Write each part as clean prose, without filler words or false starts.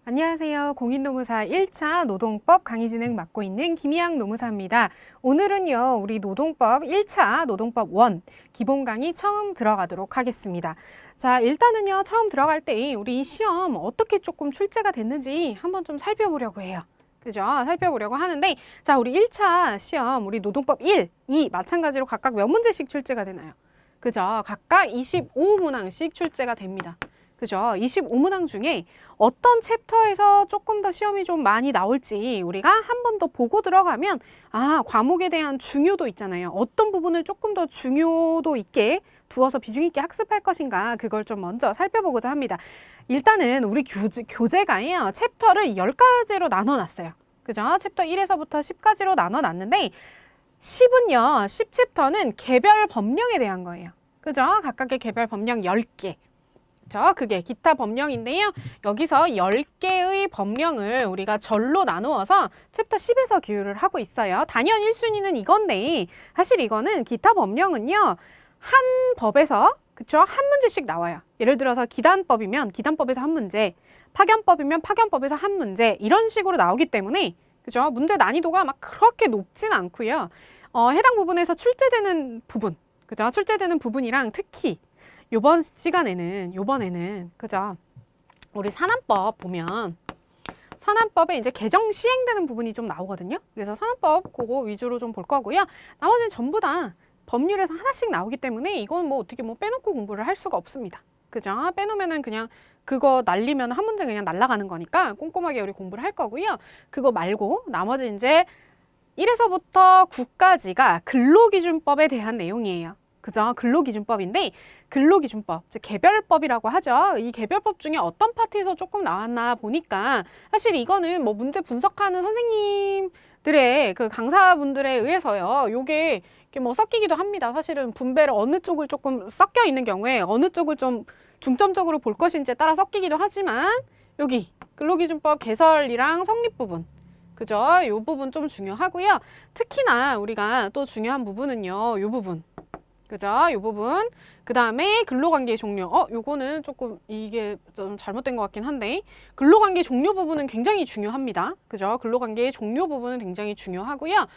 안녕하세요. 공인노무사 1차 노동법 강의 진행 맡고 있는 김희양 노무사입니다. 오늘은요, 우리 노동법 1차 노동법 1 기본 강의 처음 들어가도록 하겠습니다. 자, 일단은요, 처음 들어갈 때 우리 시험 어떻게 조금 출제가 됐는지 한번 좀 살펴보려고 해요. 그죠? 살펴보려고 하는데, 자, 우리 1차 시험, 우리 노동법 1, 2 마찬가지로 각각 몇 문제씩 출제가 되나요? 그죠? 각각 25문항씩 출제가 됩니다. 그죠? 25문항 중에 어떤 챕터에서 조금 더 시험이 좀 많이 나올지 우리가 한 번 더 보고 들어가면 과목에 대한 중요도 있잖아요. 어떤 부분을 조금 더 중요도 있게 두어서 비중 있게 학습할 것인가 그걸 좀 먼저 살펴보고자 합니다. 일단은 우리 교재가요. 챕터를 10가지로 나눠놨어요. 그죠? 챕터 1에서부터 10까지로 나눠놨는데 10은요. 10챕터는 개별 법령에 대한 거예요. 그죠? 각각의 개별 법령 10개. 그게 기타 법령인데요. 여기서 10개의 법령을 우리가 절로 나누어서 챕터 10에서 기울을 하고 있어요. 단연 1순위는 이건데 사실 이거는 기타 법령은요. 한 법에서 그쵸? 한 문제씩 나와요. 예를 들어서 기단법이면 기단법에서 한 문제, 파견법이면 파견법에서 한 문제 이런 식으로 나오기 때문에 그죠? 문제 난이도가 막 그렇게 높진 않고요. 해당 부분에서 출제되는 부분, 그죠? 출제되는 부분이랑 특히 요번에는 그죠? 우리 산안법 보면 산안법에 이제 개정 시행되는 부분이 좀 나오거든요. 그래서 산안법 그거 위주로 좀 볼 거고요. 나머지는 전부 다 법률에서 하나씩 나오기 때문에 이건 뭐 어떻게 뭐 빼놓고 공부를 할 수가 없습니다. 그죠? 빼놓으면은 그냥 그거 날리면 한 문제 그냥 날아가는 거니까 꼼꼼하게 우리 공부를 할 거고요. 그거 말고 나머지 이제 1에서부터 9까지가 근로기준법에 대한 내용이에요. 그죠? 근로기준법인데 근로기준법, 즉 개별법이라고 하죠. 이 개별법 중에 어떤 파트에서 조금 나왔나 보니까 사실 이거는 뭐 문제 분석하는 선생님들의 그 강사분들에 의해서요. 요게 이렇게 뭐 섞이기도 합니다. 사실은 분배를 어느 쪽을 조금 섞여 있는 경우에 어느 쪽을 좀 중점적으로 볼 것인지에 따라 섞이기도 하지만 여기 근로기준법 개설이랑 성립 부분 그죠? 요 부분 좀 중요하고요. 특히나 우리가 또 중요한 부분은요. 요 부분. 그죠? 요 부분. 그 다음에 근로관계 종료. 요거는 조금 이게 좀 잘못된 것 같긴 한데 근로관계 종료 부분은 굉장히 중요합니다. 그죠? 근로관계 종료 부분은 굉장히 중요하고요.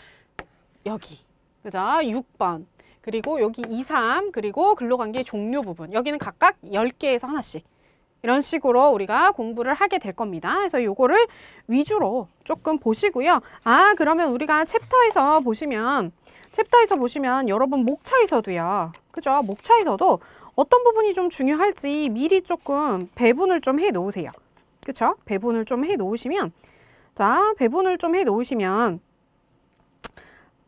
여기. 그죠? 6번. 그리고 여기 2, 3. 그리고 근로관계 종료 부분. 여기는 각각 10개에서 하나씩. 이런 식으로 우리가 공부를 하게 될 겁니다. 그래서 요거를 위주로 조금 보시고요. 그러면 우리가 챕터에서 보시면 여러분 목차에서도요. 그죠? 목차에서도 어떤 부분이 좀 중요할지 미리 조금 배분을 좀 해 놓으세요. 그쵸? 배분을 좀 해 놓으시면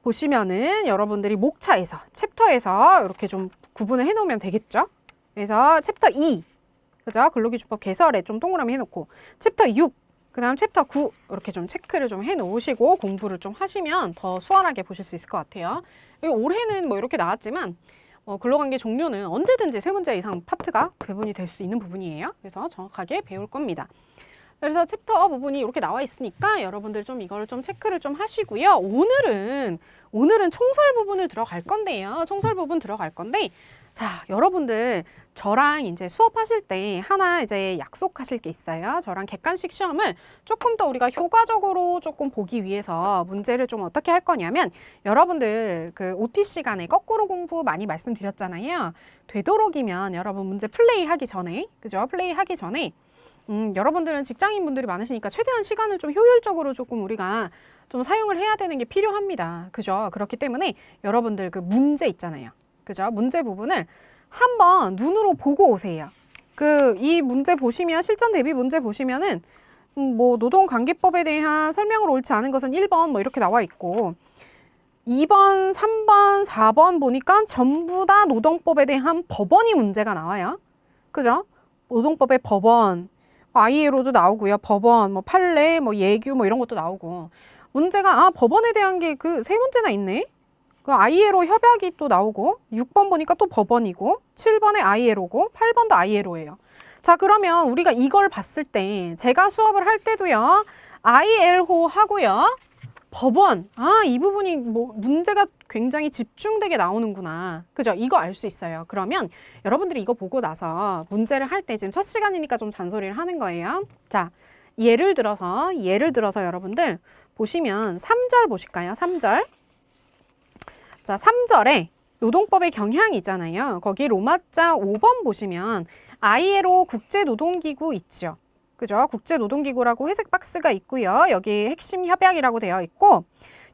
보시면은 여러분들이 목차에서 챕터에서 이렇게 좀 구분을 해 놓으면 되겠죠? 그래서 챕터 2 그죠? 근로기준법 개설에 좀 동그라미 해놓고 챕터 6, 그 다음 챕터 9 이렇게 좀 체크를 좀 해놓으시고 공부를 좀 하시면 더 수월하게 보실 수 있을 것 같아요. 올해는 뭐 이렇게 나왔지만 근로관계 종료는 언제든지 3문제 이상 파트가 배분이 될 수 있는 부분이에요. 그래서 정확하게 배울 겁니다. 그래서 챕터 부분이 이렇게 나와 있으니까 여러분들 좀 이걸 좀 체크를 좀 하시고요. 오늘은 총설 부분을 들어갈 건데요. 총설 부분 들어갈 건데 자, 여러분들 저랑 이제 수업하실 때 하나 이제 약속하실 게 있어요. 저랑 객관식 시험을 조금 더 우리가 효과적으로 조금 보기 위해서 문제를 좀 어떻게 할 거냐면 여러분들 그 OT 시간에 거꾸로 공부 많이 말씀드렸잖아요. 되도록이면 여러분 문제 플레이 하기 전에 그죠? 플레이 하기 전에 여러분들은 직장인분들이 많으시니까 최대한 시간을 좀 효율적으로 조금 우리가 좀 사용을 해야 되는 게 필요합니다. 그죠? 그렇기 때문에 여러분들 그 문제 있잖아요. 그죠? 문제 부분을 한번 눈으로 보고 오세요. 이 문제 보시면 실전 대비 문제 보시면은 뭐 노동관계법에 대한 설명으로 옳지 않은 것은 1번 뭐 이렇게 나와 있고 2번, 3번, 4번 보니까 전부 다 노동법에 대한 법원이 문제가 나와요. 그죠? 노동법의 법원, ILO도 나오고요. 법원, 뭐 판례, 뭐 예규 뭐 이런 것도 나오고 문제가 법원에 대한 게 그 3문제나 있네. 그 ILO 협약이 또 나오고 6번 보니까 또 법원이고 7번에 ILO고 8번도 ILO예요. 자, 그러면 우리가 이걸 봤을 때 제가 수업을 할 때도요. ILO 하고요. 법원. 이 부분이 뭐 문제가 굉장히 집중되게 나오는구나. 그죠? 이거 알 수 있어요. 그러면 여러분들이 이거 보고 나서 문제를 할 때 지금 첫 시간이니까 좀 잔소리를 하는 거예요. 자, 예를 들어서 여러분들 보시면 3절 보실까요? 3절. 자, 3절에 노동법의 경향이잖아요. 거기 로마자 5번 보시면 ILO 국제노동기구 있죠. 그죠? 국제노동기구라고 회색 박스가 있고요. 여기 핵심 협약이라고 되어 있고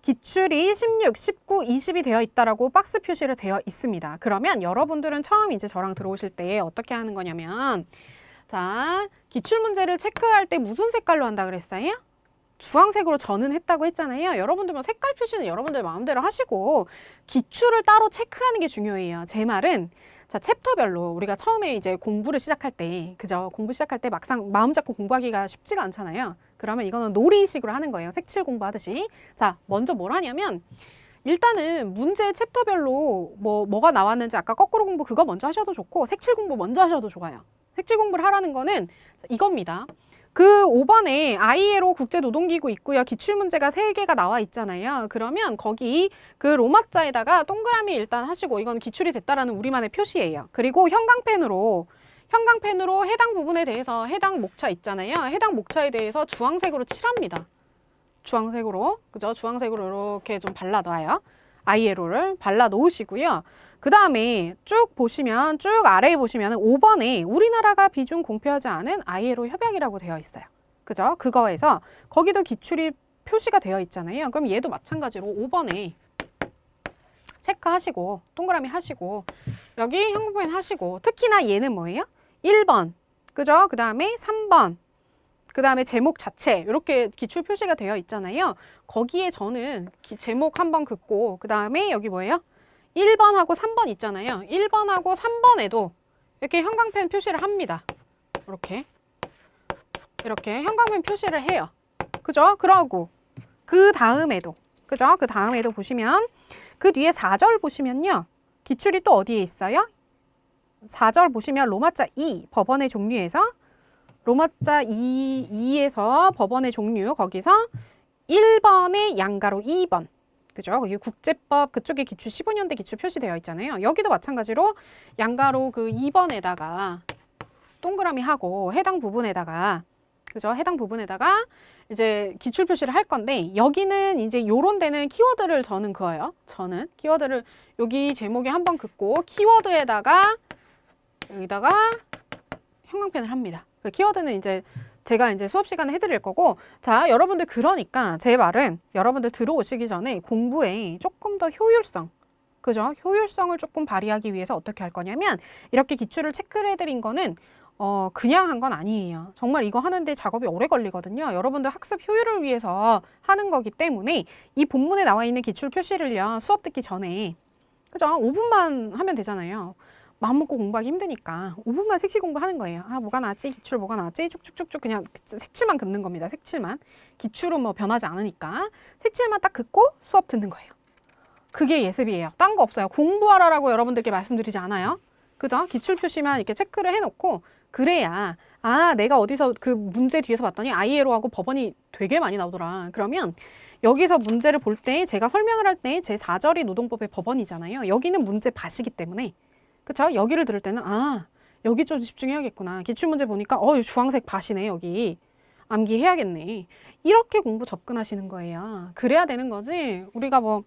기출이 16, 19, 20이 되어 있다라고 박스 표시를 되어 있습니다. 그러면 여러분들은 처음 이제 저랑 들어오실 때 어떻게 하는 거냐면 자, 기출 문제를 체크할 때 무슨 색깔로 한다 그랬어요? 주황색으로 저는 했다고 했잖아요. 여러분들 뭐 색깔 표시는 여러분들 마음대로 하시고 기출을 따로 체크하는 게 중요해요. 제 말은 자, 챕터별로 우리가 처음에 이제 공부를 시작할 때 그죠? 공부 시작할 때 막상 마음 잡고 공부하기가 쉽지가 않잖아요. 그러면 이거는 놀이식으로 하는 거예요. 색칠 공부하듯이. 자, 먼저 뭘 하냐면 일단은 문제 챕터별로 뭐가 나왔는지 아까 거꾸로 공부 그거 먼저 하셔도 좋고 색칠 공부 먼저 하셔도 좋아요. 색칠 공부를 하라는 거는 이겁니다. 그 5번에 ILO 국제노동기구 있고요. 기출문제가 3개가 나와 있잖아요. 그러면 거기 그 로마자에다가 동그라미 일단 하시고 이건 기출이 됐다라는 우리만의 표시예요. 그리고 형광펜으로 해당 부분에 대해서 해당 목차 있잖아요. 해당 목차에 대해서 주황색으로 칠합니다. 주황색으로, 그죠? 주황색으로 이렇게 좀 발라놔요. ILO를 발라 놓으시고요. 그 다음에 쭉 보시면 쭉 아래에 보시면 5번에 우리나라가 비중 공표하지 않은 ILO 협약이라고 되어 있어요. 그죠? 그거에서 거기도 기출이 표시가 되어 있잖아요. 그럼 얘도 마찬가지로 5번에 체크하시고 동그라미 하시고 여기 형광펜 하시고 특히나 얘는 뭐예요? 1번, 그죠? 그 다음에 3번, 그 다음에 제목 자체 이렇게 기출 표시가 되어 있잖아요. 거기에 저는 제목 한번 긋고 그 다음에 여기 뭐예요? 1번하고 3번 있잖아요. 1번하고 3번에도 이렇게 형광펜 표시를 합니다. 이렇게 형광펜 표시를 해요. 그죠? 그러고 그 다음에도 그죠? 그 다음에도 보시면 그 뒤에 4절 보시면요. 기출이 또 어디에 있어요? 4절 보시면 로마자 2 법원의 종류에서 로마자 2에서 법원의 종류 거기서 1번의 양가로 2번 그죠? 거기 국제법 그쪽에 기출 15년대 기출 표시되어 있잖아요. 여기도 마찬가지로 양가로 그 2번에다가 동그라미 하고 해당 부분에다가 그죠? 해당 부분에다가 이제 기출 표시를 할 건데 여기는 이제 요런 데는 키워드를 저는 그어요. 저는 키워드를 여기 제목에 한번 긋고 키워드에다가 여기다가 형광펜을 합니다. 그 키워드는 이제 제가 이제 수업 시간에 해드릴 거고 자 여러분들 그러니까 제 말은 여러분들 들어오시기 전에 공부에 조금 더 효율성 그죠? 효율성을 조금 발휘하기 위해서 어떻게 할 거냐면 이렇게 기출을 체크를 해드린 거는 그냥 한 건 아니에요. 정말 이거 하는데 작업이 오래 걸리거든요. 여러분들 학습 효율을 위해서 하는 거기 때문에 이 본문에 나와 있는 기출 표시를요 수업 듣기 전에 그죠? 5분만 하면 되잖아요. 마음 먹고 공부하기 힘드니까 5분만 색칠 공부하는 거예요. 아 뭐가 나왔지? 기출 뭐가 나왔지? 쭉쭉쭉쭉 그냥 색칠만 긋는 겁니다. 색칠만. 기출은 뭐 변하지 않으니까 색칠만 딱 긋고 수업 듣는 거예요. 그게 예습이에요. 딴 거 없어요. 공부하라라고 여러분들께 말씀드리지 않아요. 그죠? 기출 표시만 이렇게 체크를 해놓고 그래야 아 내가 어디서 그 문제 뒤에서 봤더니 ILO하고 법원이 되게 많이 나오더라. 그러면 여기서 문제를 볼 때 제가 설명을 할 때 제 4절이 노동법의 법원이잖아요. 여기는 문제 밭이기 때문에 그쵸? 여기를 들을 때는 아 여기 좀 집중해야겠구나. 기출문제 보니까 주황색 밭이네 여기. 암기해야겠네. 이렇게 공부 접근하시는 거예요. 그래야 되는 거지. 우리가 뭐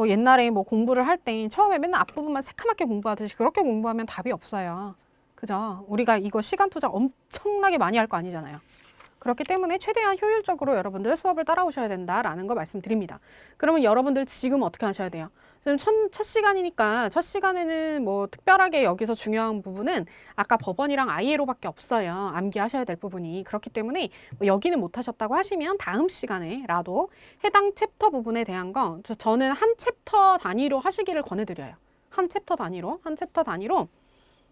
옛날에 뭐 공부를 할 때 처음에 맨날 앞부분만 새카맣게 공부하듯이 그렇게 공부하면 답이 없어요. 그죠? 우리가 이거 시간 투자 엄청나게 많이 할 거 아니잖아요. 그렇기 때문에 최대한 효율적으로 여러분들 수업을 따라오셔야 된다라는 거 말씀드립니다. 그러면 여러분들 지금 어떻게 하셔야 돼요? 지금 첫 시간이니까 첫 시간에는 뭐 특별하게 여기서 중요한 부분은 아까 법원이랑 ILO밖에 없어요. 암기하셔야 될 부분이. 그렇기 때문에 뭐 여기는 못 하셨다고 하시면 다음 시간에라도 해당 챕터 부분에 대한 거 저는 한 챕터 단위로 하시기를 권해드려요. 한 챕터 단위로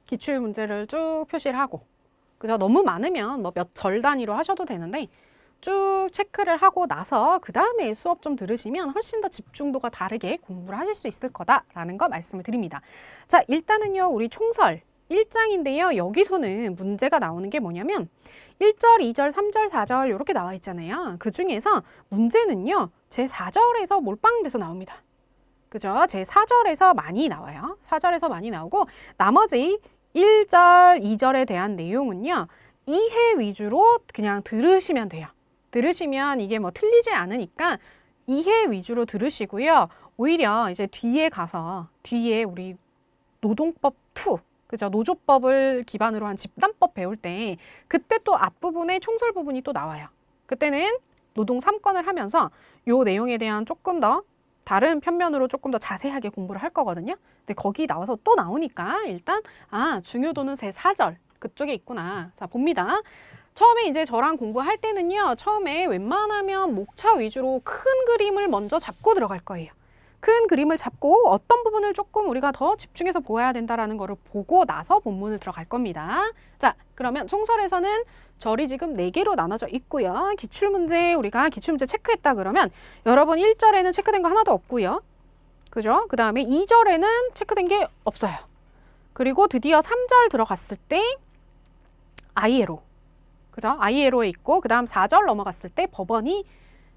기출 문제를 쭉 표시를 하고 그죠? 너무 많으면 뭐 몇 절 단위로 하셔도 되는데 쭉 체크를 하고 나서 그 다음에 수업 좀 들으시면 훨씬 더 집중도가 다르게 공부를 하실 수 있을 거다라는 거 말씀을 드립니다. 자, 일단은요 우리 총설 1장인데요. 여기서는 문제가 나오는 게 뭐냐면 1절, 2절, 3절, 4절 이렇게 나와 있잖아요. 그 중에서 문제는요 제 4절에서 몰빵돼서 나옵니다. 그죠? 제 4절에서 많이 나와요. 4절에서 많이 나오고 나머지 1절, 2절에 대한 내용은요. 이해 위주로 그냥 들으시면 돼요. 들으시면 이게 뭐 틀리지 않으니까 이해 위주로 들으시고요. 오히려 이제 뒤에 가서 뒤에 우리 노동법 2, 그죠? 노조법을 기반으로 한 집단법 배울 때 그때 또 앞부분에 총설 부분이 또 나와요. 그때는 노동 3건을 하면서 요 내용에 대한 조금 더 다른 편면으로 조금 더 자세하게 공부를 할 거거든요. 근데 거기 나와서 또 나오니까 일단 중요도는 제 4절 그쪽에 있구나. 자, 봅니다. 처음에 이제 저랑 공부할 때는요. 처음에 웬만하면 목차 위주로 큰 그림을 먼저 잡고 들어갈 거예요. 큰 그림을 잡고 어떤 부분을 조금 우리가 더 집중해서 보아야 된다라는 거를 보고 나서 본문을 들어갈 겁니다. 자, 그러면 총설에서는 절이 지금 4개로 나눠져 있고요. 기출문제 우리가 기출문제 체크했다 그러면 여러분 1절에는 체크된 거 하나도 없고요. 그죠? 그 다음에 2절에는 체크된 게 없어요. 그리고 드디어 3절 들어갔을 때 ILO. 그죠? ILO에 있고 그 다음 4절 넘어갔을 때 법원이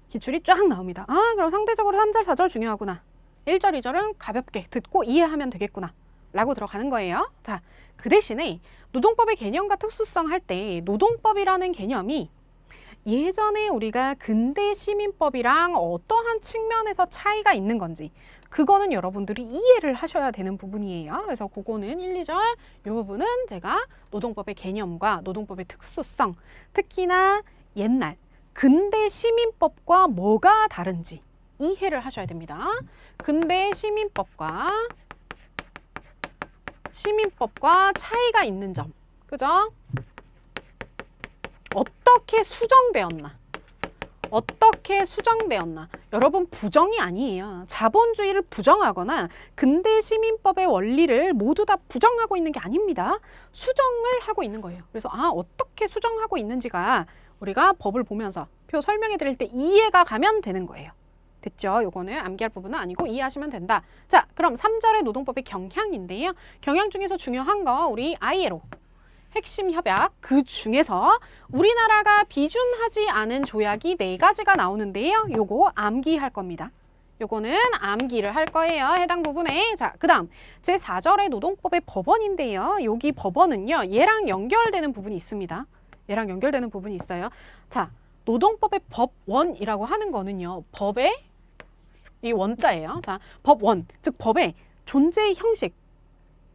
기출이 쫙 나옵니다. 그럼 상대적으로 3절, 4절 중요하구나. 1절, 2절은 가볍게 듣고 이해하면 되겠구나 라고 들어가는 거예요. 자, 그 대신에 노동법의 개념과 특수성 할 때 노동법이라는 개념이 예전에 우리가 근대 시민법이랑 어떠한 측면에서 차이가 있는 건지 그거는 여러분들이 이해를 하셔야 되는 부분이에요. 그래서 그거는 1, 2절 이 부분은 제가 노동법의 개념과 노동법의 특수성 특히나 옛날 근대 시민법과 뭐가 다른지 이해를 하셔야 됩니다. 근대 시민법과 차이가 있는 점. 그죠? 어떻게 수정되었나? 여러분 부정이 아니에요. 자본주의를 부정하거나 근대 시민법의 원리를 모두 다 부정하고 있는 게 아닙니다. 수정을 하고 있는 거예요. 그래서 어떻게 수정하고 있는지가 우리가 법을 보면서 표 설명해 드릴 때 이해가 가면 되는 거예요. 됐죠? 요거는 암기할 부분은 아니고 이해하시면 된다. 자, 그럼 3절의 노동법의 경향인데요. 경향 중에서 중요한 거 우리 ILO 핵심 협약 그 중에서 우리나라가 비준하지 않은 조약이 4가지가 나오는데요. 요거 암기할 겁니다. 요거는 암기를 할 거예요. 해당 부분에. 자, 그 다음 제4절의 노동법의 법원인데요. 여기 법원은요. 얘랑 연결되는 부분이 있습니다. 얘랑 연결되는 부분이 있어요. 자, 노동법의 법원이라고 하는 거는요. 법의 이 원자예요. 자, 법원, 즉 법의 존재 형식,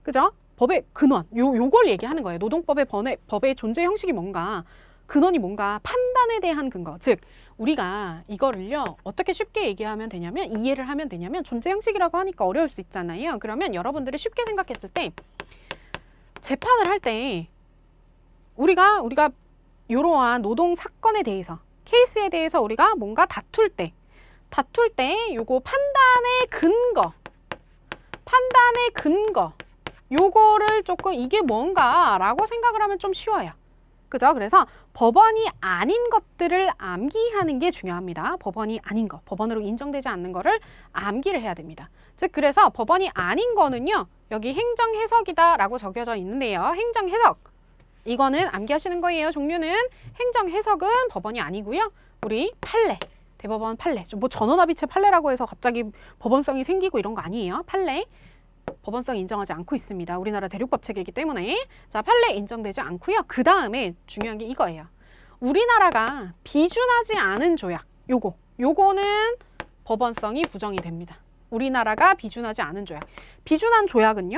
그죠? 법의 근원, 요걸 얘기하는 거예요. 노동법의 법의 존재 형식이 뭔가, 근원이 뭔가, 판단에 대한 근거. 즉, 우리가 이거를요 어떻게 쉽게 얘기하면 되냐면 이해를 하면 되냐면 존재 형식이라고 하니까 어려울 수 있잖아요. 그러면 여러분들이 쉽게 생각했을 때 재판을 할 때 우리가 이러한 노동 사건에 대해서 케이스에 대해서 우리가 뭔가 다툴 때 요거 판단의 근거 요거를 조금 이게 뭔가라고 생각을 하면 좀 쉬워요. 그죠? 그래서 법원이 아닌 것들을 암기하는 게 중요합니다. 법원이 아닌 거, 법원으로 인정되지 않는 거를 암기를 해야 됩니다. 즉 그래서 법원이 아닌 거는요. 여기 행정해석이다라고 적혀져 있는데요. 행정해석. 이거는 암기하시는 거예요. 종류는 행정해석은 법원이 아니고요. 우리 판례, 대법원 판례. 뭐 전원합의체 판례라고 해서 갑자기 법원성이 생기고 이런 거 아니에요. 판례. 법원성 인정하지 않고 있습니다. 우리나라 대륙법 체계이기 때문에. 자, 판례 인정되지 않고요. 그 다음에 중요한 게 이거예요. 우리나라가 비준하지 않은 조약. 요거는 법원성이 부정이 됩니다. 우리나라가 비준하지 않은 조약. 비준한 조약은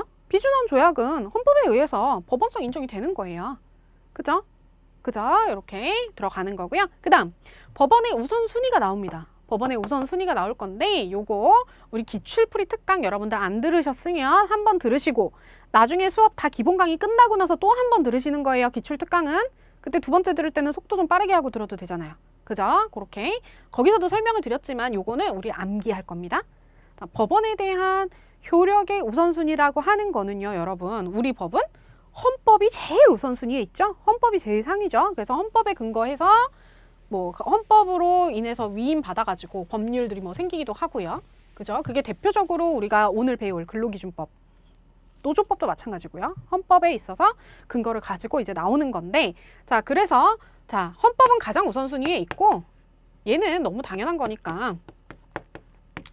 헌법에 의해서 법원성 인정이 되는 거예요. 그죠? 이렇게 들어가는 거고요. 그 다음 법원의 우선순위가 나옵니다. 법원의 우선순위가 나올 건데 요거 우리 기출풀이 특강 여러분들 안 들으셨으면 한번 들으시고 나중에 수업 다 기본 강의 끝나고 나서 또 한 번 들으시는 거예요. 기출 특강은. 그때 2번째 들을 때는 속도 좀 빠르게 하고 들어도 되잖아요. 그죠? 그렇게. 거기서도 설명을 드렸지만 요거는 우리 암기할 겁니다. 자, 법원에 대한 효력의 우선순위라고 하는 거는요. 여러분 우리 법은 헌법이 제일 우선순위에 있죠. 헌법이 제일 상이죠. 그래서 헌법에 근거해서 뭐 헌법으로 인해서 위임 받아가지고 법률들이 뭐 생기기도 하고요. 그죠? 그게 대표적으로 우리가 오늘 배울 근로기준법, 노조법도 마찬가지고요. 헌법에 있어서 근거를 가지고 이제 나오는 건데, 자 그래서 자 헌법은 가장 우선순위에 있고 얘는 너무 당연한 거니까,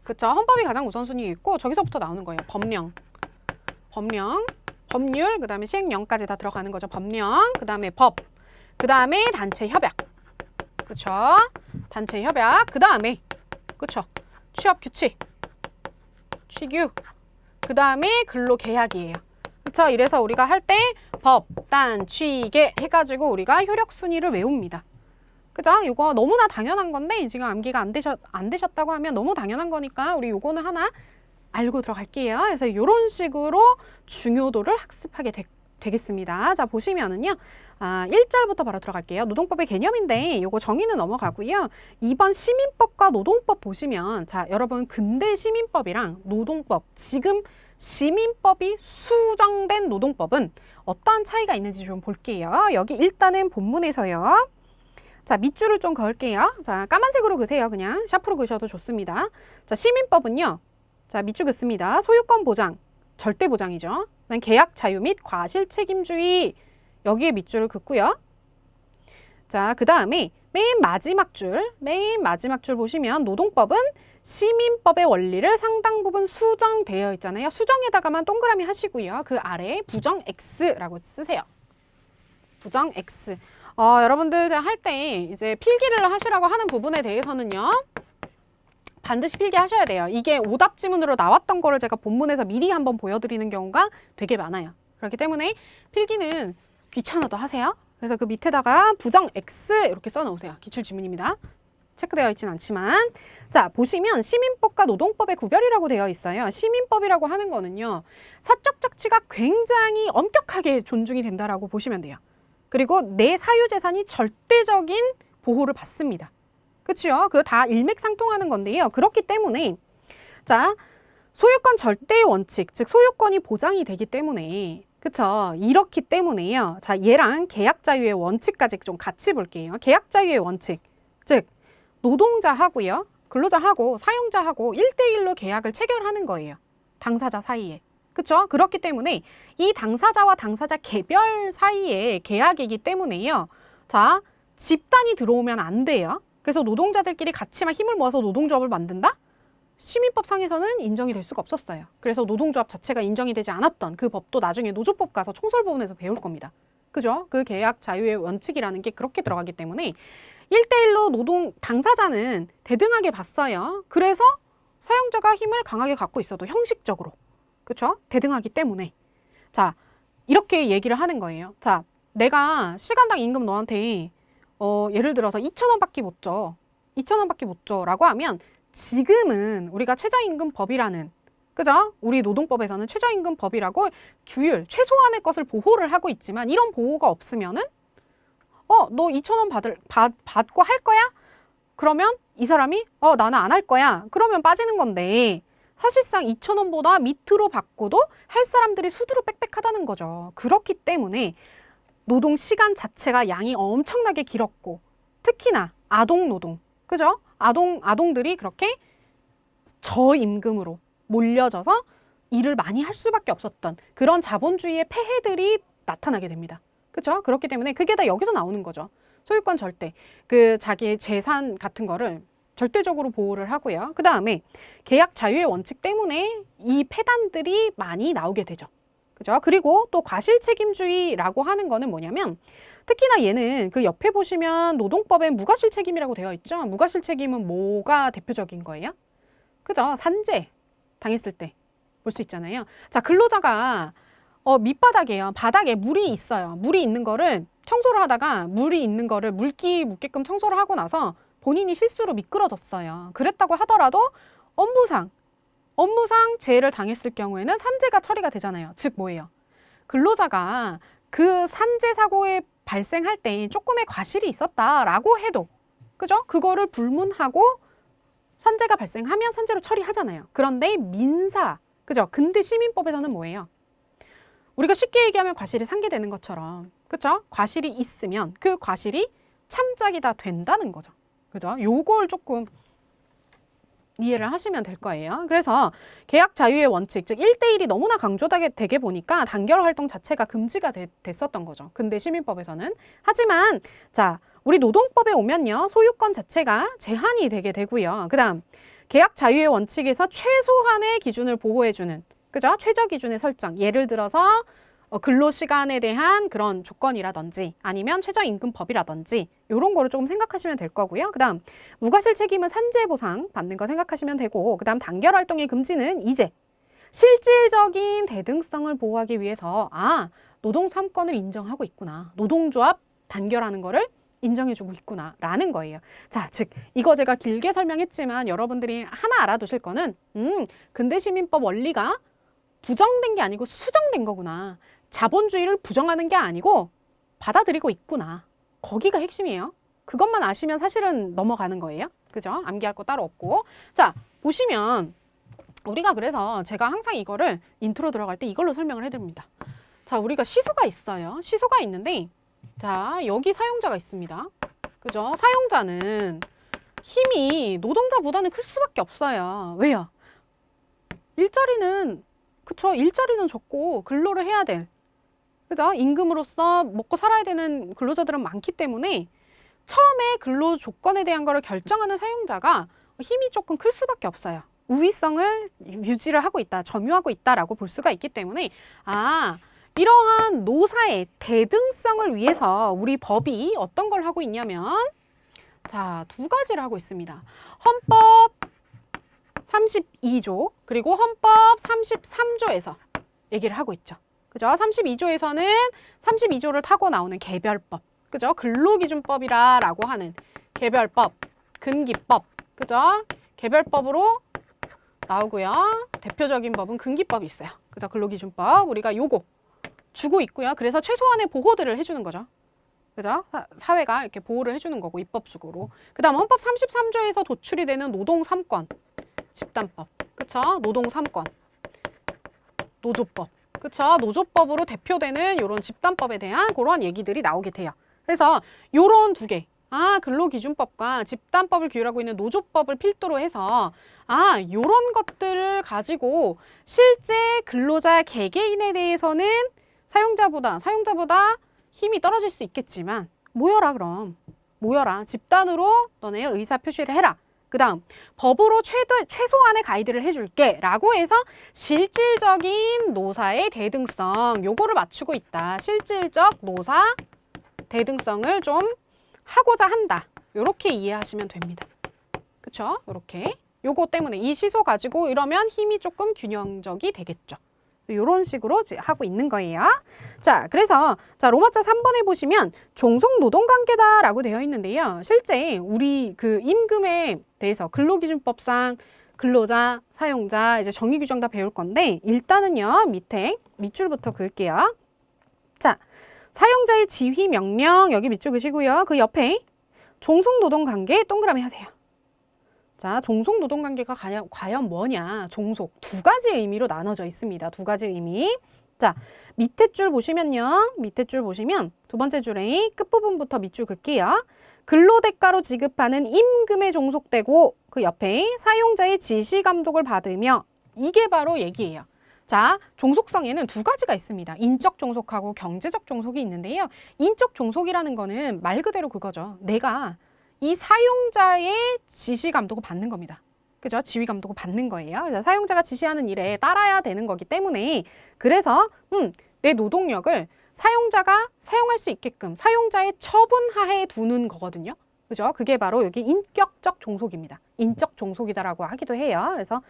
그쵸? 헌법이 가장 우선순위에 있고 저기서부터 나오는 거예요. 법령, 법률, 그 다음에 시행령까지 다 들어가는 거죠. 법령, 그 다음에 법. 그 다음에 단체 협약. 그쵸? 단체 협약. 그 다음에 그쵸? 취업 규칙. 취규. 그 다음에 근로계약이에요. 그쵸? 이래서 우리가 할 때 법, 단, 취계 해가지고 우리가 효력 순위를 외웁니다. 그죠? 이거 너무나 당연한 건데 지금 암기가 안 되셨다고 하면 너무 당연한 거니까 우리 요거는 하나 알고 들어갈게요. 그래서 이런 식으로 중요도를 학습하게 되겠습니다. 자, 보시면은요. 1절부터 바로 들어갈게요. 노동법의 개념인데 요거 정의는 넘어가고요. 2번 시민법과 노동법 보시면 자, 여러분 근대 시민법이랑 노동법, 지금 시민법이 수정된 노동법은 어떠한 차이가 있는지 좀 볼게요. 여기 일단은 본문에서요. 자, 밑줄을 좀 그을게요. 자, 까만색으로 그으세요. 그냥 샤프로 그으셔도 좋습니다. 자, 시민법은요. 자, 밑줄 긋습니다. 소유권 보장, 절대 보장이죠. 그다음 계약 자유 및 과실 책임주의. 여기에 밑줄을 긋고요. 자, 그 다음에 맨 마지막 줄 보시면 노동법은 시민법의 원리를 상당 부분 수정되어 있잖아요. 수정에다가만 동그라미 하시고요. 그 아래에 부정 X라고 쓰세요. 부정 X. 여러분들 할 때 이제 필기를 하시라고 하는 부분에 대해서는요. 반드시 필기하셔야 돼요. 이게 오답 지문으로 나왔던 거를 제가 본문에서 미리 한번 보여드리는 경우가 되게 많아요. 그렇기 때문에 필기는 귀찮아도 하세요. 그래서 그 밑에다가 부정 X 이렇게 써놓으세요. 기출지문입니다. 체크되어 있진 않지만 자, 보시면 시민법과 노동법의 구별이라고 되어 있어요. 시민법이라고 하는 거는요. 사적 자치가 굉장히 엄격하게 존중이 된다라고 보시면 돼요. 그리고 내 사유재산이 절대적인 보호를 받습니다. 그렇죠? 그거 다 일맥상통하는 건데요. 그렇기 때문에 자, 소유권 절대의 원칙, 즉 소유권이 보장이 되기 때문에 그쵸? 이렇기 때문에요. 자, 얘랑 계약 자유의 원칙까지 좀 같이 볼게요. 계약 자유의 원칙, 즉 노동자하고요, 근로자하고 사용자하고 1대1로 계약을 체결하는 거예요. 당사자 사이에. 그쵸? 그렇기 때문에 이 당사자와 당사자 개별 사이의 계약이기 때문에요. 자, 집단이 들어오면 안 돼요. 그래서 노동자들끼리 같이 막 힘을 모아서 노동조합을 만든다? 시민법상에서는 인정이 될 수가 없었어요. 그래서 노동조합 자체가 인정이 되지 않았던 그 법도 나중에 노조법 가서 총설법원에서 배울 겁니다. 그죠? 그 계약 자유의 원칙이라는 게 그렇게 들어가기 때문에 1대1로 노동 당사자는 대등하게 봤어요. 그래서 사용자가 힘을 강하게 갖고 있어도 형식적으로. 그렇죠? 대등하기 때문에. 자, 이렇게 얘기를 하는 거예요. 자, 내가 시간당 임금 너한테 예를 들어서 2,000원밖에 못 줘. 2,000원밖에 못 줘라고 하면 지금은 우리가 최저임금법이라는 그죠? 우리 노동법에서는 최저임금법이라고 규율, 최소한의 것을 보호를 하고 있지만 이런 보호가 없으면은 너 2,000원 받고 할 거야? 그러면 이 사람이 나는 안 할 거야. 그러면 빠지는 건데 사실상 2,000원보다 밑으로 받고도 할 사람들이 수두룩 빽빽하다는 거죠. 그렇기 때문에 노동 시간 자체가 양이 엄청나게 길었고 특히나 아동 노동, 그죠? 아동들이 그렇게 저임금으로 몰려져서 일을 많이 할 수밖에 없었던 그런 자본주의의 폐해들이 나타나게 됩니다. 그렇죠? 그렇기 때문에 그게 다 여기서 나오는 거죠. 소유권 절대, 그 자기의 재산 같은 거를 절대적으로 보호를 하고요. 그 다음에 계약 자유의 원칙 때문에 이 폐단들이 많이 나오게 되죠. 그죠? 그리고 또 과실책임주의라고 하는 거는 뭐냐면 특히나 얘는 그 옆에 보시면 노동법에 무과실책임이라고 되어 있죠. 무과실책임은 뭐가 대표적인 거예요? 그죠? 산재 당했을 때 볼 수 있잖아요. 자, 근로자가 밑바닥이에요. 바닥에 물이 있어요. 물이 있는 거를 청소를 하다가 물이 있는 거를 물기 묻게끔 청소를 하고 나서 본인이 실수로 미끄러졌어요. 그랬다고 하더라도 업무상 재해를 당했을 경우에는 산재가 처리가 되잖아요. 즉 뭐예요? 근로자가 그 산재 사고에 발생할 때 조금의 과실이 있었다라고 해도 그죠? 그거를 불문하고 산재가 발생하면 산재로 처리하잖아요. 그런데 민사, 그죠? 근대 시민법에서는 뭐예요? 우리가 쉽게 얘기하면 과실이 상기되는 것처럼 그죠? 과실이 있으면 그 과실이 참작이 다 된다는 거죠. 그죠? 요걸 조금 이해를 하시면 될 거예요. 그래서 계약 자유의 원칙, 즉 1대1이 너무나 강조되게 보니까 단결 활동 자체가 금지가 됐었던 거죠. 근대 시민법에서는. 하지만 자, 우리 노동법에 오면요. 소유권 자체가 제한이 되게 되고요. 그다음 계약 자유의 원칙에서 최소한의 기준을 보호해주는 그죠? 최저 기준의 설정. 예를 들어서 근로시간에 대한 그런 조건이라든지 아니면 최저임금법이라든지 이런 거를 조금 생각하시면 될 거고요. 그 다음 무과실 책임은 산재보상 받는 거 생각하시면 되고 그 다음 단결활동의 금지는 이제 실질적인 대등성을 보호하기 위해서 노동 3권을 인정하고 있구나. 노동조합 단결하는 거를 인정해주고 있구나 라는 거예요. 자, 즉 이거 제가 길게 설명했지만 여러분들이 하나 알아두실 거는 근대시민법 원리가 부정된 게 아니고 수정된 거구나. 자본주의를 부정하는 게 아니고 받아들이고 있구나. 거기가 핵심이에요. 그것만 아시면 사실은 넘어가는 거예요. 그죠? 암기할 거 따로 없고. 자, 보시면 우리가 그래서 제가 항상 이거를 인트로 들어갈 때 이걸로 설명을 해드립니다. 자, 우리가 시소가 있어요. 시소가 있는데 자, 여기 사용자가 있습니다. 그죠? 사용자는 힘이 노동자보다는 클 수밖에 없어요. 왜요? 일자리는 적고 근로를 해야 돼. 그죠? 임금으로서 먹고 살아야 되는 근로자들은 많기 때문에 처음에 근로 조건에 대한 거를 결정하는 사용자가 힘이 조금 클 수밖에 없어요. 우위성을 유지를 하고 있다, 점유하고 있다라고 볼 수가 있기 때문에 이러한 노사의 대등성을 위해서 우리 법이 어떤 걸 하고 있냐면 자, 두 가지를 하고 있습니다. 헌법 32조 그리고 헌법 33조에서 얘기를 하고 있죠. 그죠? 32조에서는 32조를 타고 나오는 개별법, 그죠? 근로기준법이라고 하는 개별법, 근기법, 그죠? 개별법으로 나오고요. 대표적인 법은 근기법이 있어요. 그죠? 근로기준법 우리가 요거 주고 있고요. 그래서 최소한의 보호들을 해주는 거죠. 그죠? 사회가 이렇게 보호를 해주는 거고 입법적으로. 그 다음 헌법 33조에서 도출이 되는 노동 3권, 집단법, 그쵸? 노동 3권, 노조법, 그쵸? 노조법으로 대표되는 이런 집단법에 대한 그런 얘기들이 나오게 돼요. 그래서 요런 두 개, 근로기준법과 집단법을 규율하고 있는 노조법을 필두로 해서 요런 것들을 가지고 실제 근로자 개개인에 대해서는 사용자보다 힘이 떨어질 수 있겠지만 모여라 그럼. 모여라. 집단으로 너네 의사 표시를 해라. 그 다음 법으로 최소한의 가이드를 해줄게 라고 해서 실질적인 노사의 대등성 요거를 맞추고 있다. 실질적 노사 대등성을 좀 하고자 한다. 요렇게 이해하시면 됩니다. 그쵸? 요렇게. 요거 때문에 이 시소 가지고 이러면 힘이 조금 균형적이 되겠죠. 이런 식으로 하고 있는 거예요. 자, 그래서 로마자 3번에 보시면 종속노동관계다라고 되어 있는데요. 실제 우리 그 임금에 대해서 근로기준법상 근로자, 사용자 이제 정의규정 다 배울 건데 일단은요 밑줄부터 그을게요. 자, 사용자의 지휘 명령 여기 밑줄 그시고요. 그 옆에 종속노동관계 동그라미 하세요. 자, 종속노동관계가 과연 뭐냐? 종속 두 가지 의미로 나눠져 있습니다. 두 가지 의미. 자, 밑에 줄 보시면요. 밑에 줄 보시면 두 번째 줄에 끝부분부터 밑줄 긋게요. 근로대가로 지급하는 임금에 종속되고 그 옆에 사용자의 지시 감독을 받으며 이게 바로 얘기예요. 자, 종속성에는 두 가지가 있습니다. 인적 종속하고 경제적 종속이 있는데요. 인적 종속이라는 거는 말 그대로 그거죠. 내가 이 사용자의 지시 감독을 받는 겁니다. 그죠? 지휘 감독을 받는 거예요. 그래서 사용자가 지시하는 일에 따라야 되는 거기 때문에 그래서 내 노동력을 사용자가 사용할 수 있게끔 사용자의 처분하에 두는 거거든요. 그죠? 그게 바로 여기 인격적 종속입니다. 인적 종속이다라고 하기도 해요. 그래서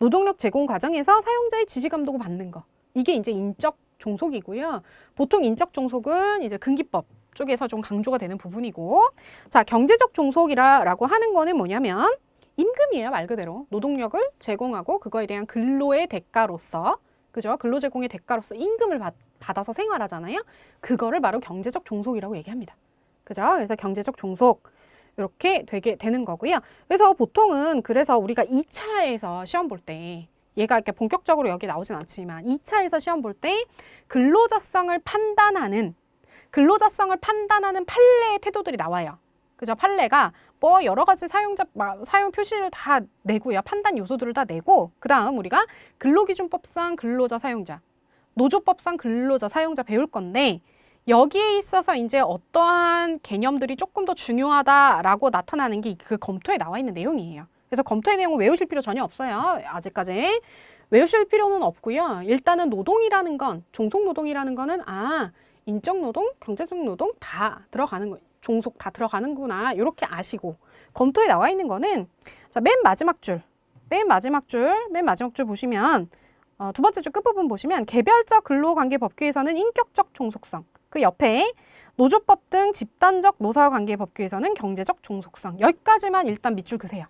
노동력 제공 과정에서 사용자의 지시 감독을 받는 거. 이게 이제 인적 종속이고요. 보통 인적 종속은 이제 근기법 쪽에서 좀 강조가 되는 부분이고 자, 경제적 종속이라고 하는 거는 뭐냐면 임금이에요. 말 그대로. 노동력을 제공하고 그거에 대한 근로의 대가로서 그죠? 근로 제공의 대가로서 임금을 받아서 생활하잖아요. 그거를 바로 경제적 종속이라고 얘기합니다. 그죠? 그래서 경제적 종속 이렇게 되게 되는 거고요. 그래서 보통은 그래서 우리가 2차에서 시험 볼 때 얘가 이렇게 본격적으로 여기 나오진 않지만 2차에서 시험 볼 때 근로자성을 판단하는 판례의 태도들이 나와요. 그죠? 판례가 뭐 여러 가지 사용 표시를 다 내고요. 판단 요소들을 다 내고 그 다음 우리가 근로기준법상 근로자 사용자, 노조법상 근로자 사용자 배울 건데 여기에 있어서 이제 어떠한 개념들이 조금 더 중요하다라고 나타나는 게 그 검토에 나와 있는 내용이에요. 그래서 검토의 내용을 외우실 필요 전혀 없어요. 아직까지. 외우실 필요는 없고요. 일단은 노동이라는 건, 종속 노동이라는 거는 인적 노동, 경제적 노동 다 들어가는 거, 종속 다 들어가는구나. 이렇게 아시고 검토에 나와 있는 거는 자, 맨 마지막 줄 보시면 두 번째 줄 끝부분 보시면 개별적 근로관계법규에서는 인격적 종속성, 그 옆에 노조법 등 집단적 노사관계법규에서는 경제적 종속성. 여기까지만 일단 밑줄 그세요.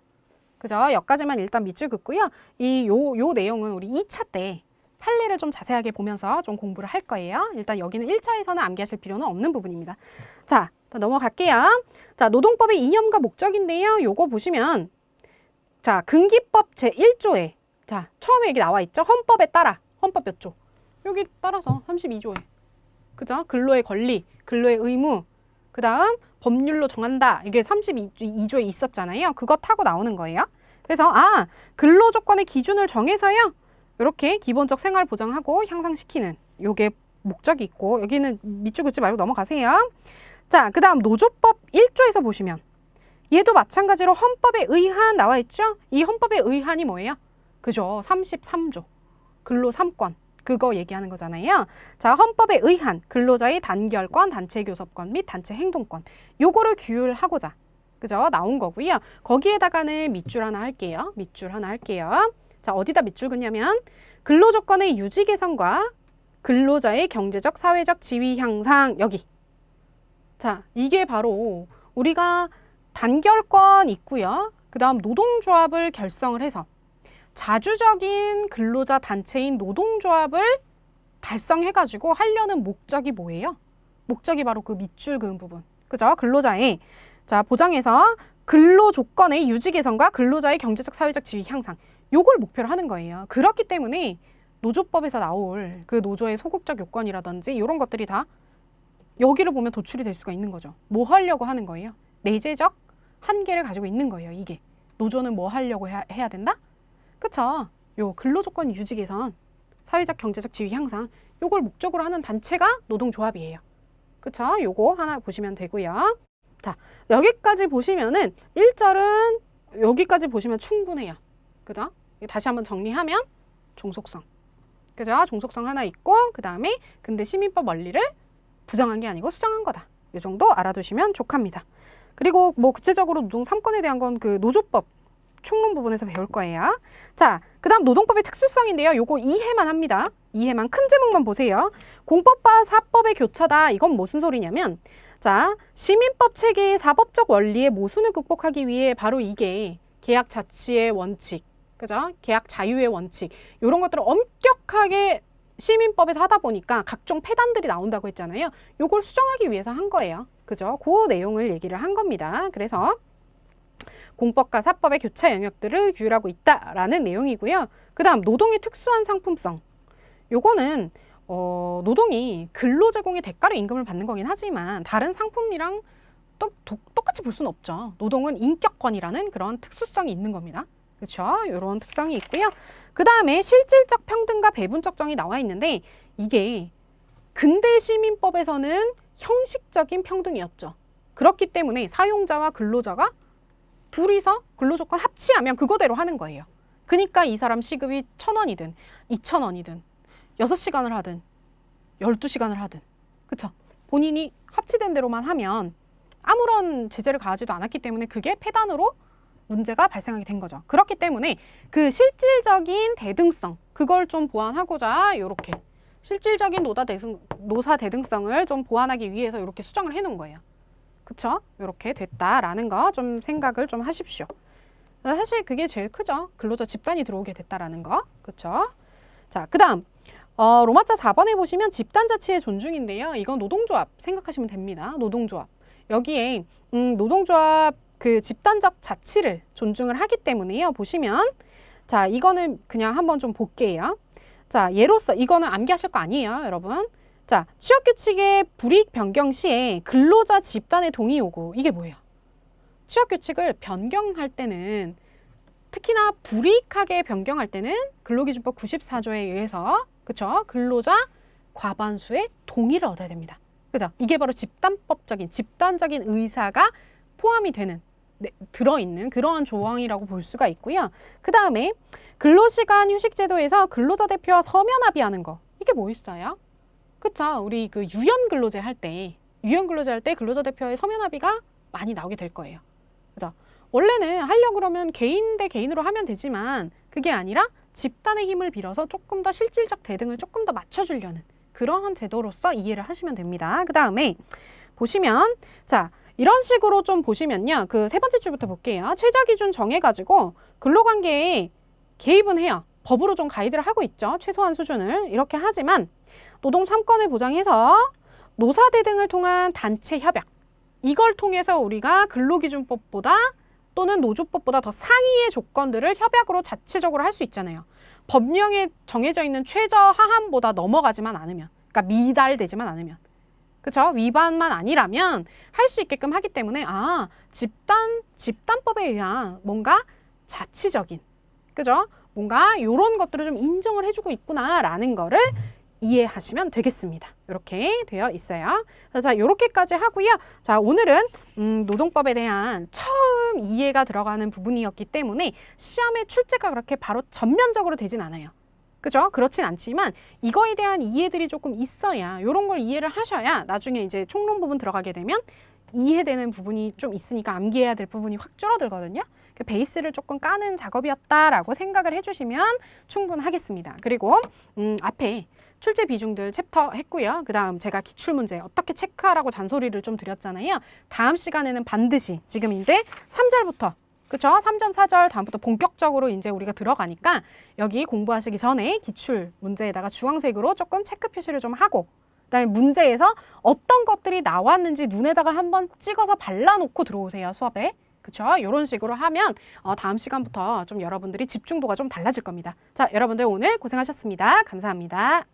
그죠? 여기까지만 일단 밑줄 긋고요. 요 내용은 우리 2차 때 판례를 좀 자세하게 보면서 좀 공부를 할 거예요. 일단 여기는 1차에서는 암기하실 필요는 없는 부분입니다. 자, 넘어갈게요. 자, 노동법의 이념과 목적인데요. 요거 보시면 자, 근기법 제1조에 자, 처음에 여기 나와 있죠. 헌법에 따라. 헌법 몇 조? 여기 따라서 32조에. 그죠? 근로의 권리, 근로의 의무, 그 다음 법률로 정한다. 이게 32조에 있었잖아요. 그거 타고 나오는 거예요. 그래서 근로조건의 기준을 정해서요. 이렇게 기본적 생활 보장하고 향상시키는 요게 목적이 있고 여기는 밑줄 긋지 말고 넘어가세요. 자, 그 다음 노조법 1조에서 보시면 얘도 마찬가지로 헌법에 의한 나와 있죠? 이 헌법에 의한이 뭐예요? 그죠? 33조. 근로 3권. 그거 얘기하는 거잖아요. 자, 헌법에 의한 근로자의 단결권, 단체 교섭권 및 단체 행동권. 요거를 규율하고자 그죠? 나온 거고요. 거기에다가는 밑줄 하나 할게요. 자, 어디다 밑줄 긋냐면 근로조건의 유지 개선과 근로자의 경제적, 사회적 지위 향상 여기. 자, 이게 바로 우리가 단결권 있고요. 그 다음 노동조합을 결성을 해서 자주적인 근로자 단체인 노동조합을 달성해가지고 하려는 목적이 뭐예요? 목적이 바로 그 밑줄 그은 부분. 그죠? 근로자의 자 보장해서 근로 조건의 유지 개선과 근로자의 경제적, 사회적 지위 향상. 요걸 목표로 하는 거예요. 그렇기 때문에 노조법에서 나올 그 노조의 소극적 요건이라든지 이런 것들이 다 여기를 보면 도출이 될 수가 있는 거죠. 뭐 하려고 하는 거예요? 내재적 한계를 가지고 있는 거예요. 이게. 노조는 뭐 하려고 해야 된다? 그쵸? 요 근로조건 유지 개선, 사회적, 경제적 지위 향상 요걸 목적으로 하는 단체가 노동조합이에요. 그쵸? 요거 하나 보시면 되고요. 자, 여기까지 보시면은 1절은 여기까지 보시면 충분해요. 그죠? 다시 한번 정리하면 종속성. 그죠? 종속성 하나 있고 그 다음에 근대 시민법 원리를 부정한 게 아니고 수정한 거다. 이 정도 알아두시면 좋답니다. 그리고 뭐 구체적으로 노동 3권에 대한 건 그 노조법 총론 부분에서 배울 거예요. 자, 그 다음 노동법의 특수성인데요. 요거 이해만 합니다. 이해만 큰 제목만 보세요. 공법과 사법의 교차다. 이건 무슨 소리냐면 자, 시민법 체계의 사법적 원리의 모순을 극복하기 위해 바로 이게 계약 자치의 원칙, 그죠? 계약 자유의 원칙 이런 것들을 엄격하게 시민법에서 하다 보니까 각종 폐단들이 나온다고 했잖아요. 요걸 수정하기 위해서 한 거예요. 그죠? 그 내용을 얘기를 한 겁니다. 그래서 공법과 사법의 교차 영역들을 규율하고 있다라는 내용이고요. 그 다음 노동의 특수한 상품성. 요거는 노동이 근로 제공의 대가로 임금을 받는 거긴 하지만 다른 상품이랑 똑같이 볼 수는 없죠. 노동은 인격권이라는 그런 특수성이 있는 겁니다. 그렇죠? 이런 특성이 있고요. 그 다음에 실질적 평등과 배분적 정이 나와 있는데 이게 근대 시민법에서는 형식적인 평등이었죠. 그렇기 때문에 사용자와 근로자가 둘이서 근로조건 합치하면 그거대로 하는 거예요. 그러니까 이 사람 시급이 1,000원이든 2,000원이든 6시간을 하든 12시간을 하든 그쵸? 본인이 합치된 대로만 하면 아무런 제재를 가하지도 않았기 때문에 그게 폐단으로 문제가 발생하게 된 거죠. 그렇기 때문에 그 실질적인 대등성 그걸 좀 보완하고자 이렇게 실질적인 노사 대등성을 좀 보완하기 위해서 이렇게 수정을 해놓은 거예요. 그쵸? 이렇게 됐다라는 거 좀 생각을 좀 하십시오. 사실 그게 제일 크죠. 근로자 집단이 들어오게 됐다라는 거. 그쵸? 자, 그 다음 로마자 4번에 보시면 집단 자치의 존중인데요. 이건 노동조합 생각하시면 됩니다. 노동조합. 여기에 노동조합 그 집단적 자치를 존중을 하기 때문에요. 보시면 자, 이거는 그냥 한번 좀 볼게요. 자, 예로서 이거는 암기하실 거 아니에요, 여러분. 자, 취업규칙의 불이익 변경 시에 근로자 집단의 동의 요구. 이게 뭐예요? 취업규칙을 변경할 때는 특히나 불이익하게 변경할 때는 근로기준법 94조에 의해서 그쵸? 근로자 과반수의 동의를 얻어야 됩니다. 그죠? 이게 바로 집단적인 의사가 포함이 되는 들어있는 그러한 조항이라고 볼 수가 있고요. 그 다음에 근로시간 휴식제도에서 근로자 대표와 서면 합의하는 거. 이게 뭐 있어요? 그쵸? 우리 그 유연근로제 할 때 근로자 대표의 서면 합의가 많이 나오게 될 거예요. 그죠? 원래는 하려고 그러면 개인 대 개인으로 하면 되지만 그게 아니라 집단의 힘을 빌어서 조금 더 실질적 대등을 조금 더 맞춰주려는 그러한 제도로서 이해를 하시면 됩니다. 그 다음에 보시면 자 이런 식으로 좀 보시면요. 그 세 번째 줄부터 볼게요. 최저 기준 정해가지고 근로관계에 개입은 해요. 법으로 좀 가이드를 하고 있죠. 최소한 수준을. 이렇게 하지만 노동 3권을 보장해서 노사대 등을 통한 단체 협약 이걸 통해서 우리가 근로기준법보다 또는 노조법보다 더 상위의 조건들을 협약으로 자체적으로 할 수 있잖아요. 법령에 정해져 있는 최저 하한보다 넘어가지만 않으면 그러니까 미달되지만 않으면 그렇죠? 위반만 아니라면 할 수 있게끔 하기 때문에 집단법에 의한 뭔가 자치적인 그죠? 뭔가 이런 것들을 좀 인정을 해주고 있구나라는 거를 이해하시면 되겠습니다. 이렇게 되어 있어요. 자, 이렇게까지 하고요. 자, 오늘은 노동법에 대한 처음 이해가 들어가는 부분이었기 때문에 시험에 출제가 그렇게 바로 전면적으로 되진 않아요. 그죠? 그렇진 않지만 이거에 대한 이해들이 조금 있어야 이런 걸 이해를 하셔야 나중에 이제 총론 부분 들어가게 되면 이해되는 부분이 좀 있으니까 암기해야 될 부분이 확 줄어들거든요. 그 베이스를 조금 까는 작업이었다라고 생각을 해주시면 충분하겠습니다. 그리고 앞에 출제 비중들 챕터 했고요. 그 다음 제가 기출문제 어떻게 체크하라고 잔소리를 좀 드렸잖아요. 다음 시간에는 반드시 지금 이제 3절부터 그쵸? 3점 4절 다음부터 본격적으로 이제 우리가 들어가니까 여기 공부하시기 전에 기출 문제에다가 주황색으로 조금 체크 표시를 좀 하고 그다음에 문제에서 어떤 것들이 나왔는지 눈에다가 한번 찍어서 발라놓고 들어오세요. 수업에. 그쵸? 이런 식으로 하면 다음 시간부터 좀 여러분들이 집중도가 좀 달라질 겁니다. 자, 여러분들 오늘 고생하셨습니다. 감사합니다.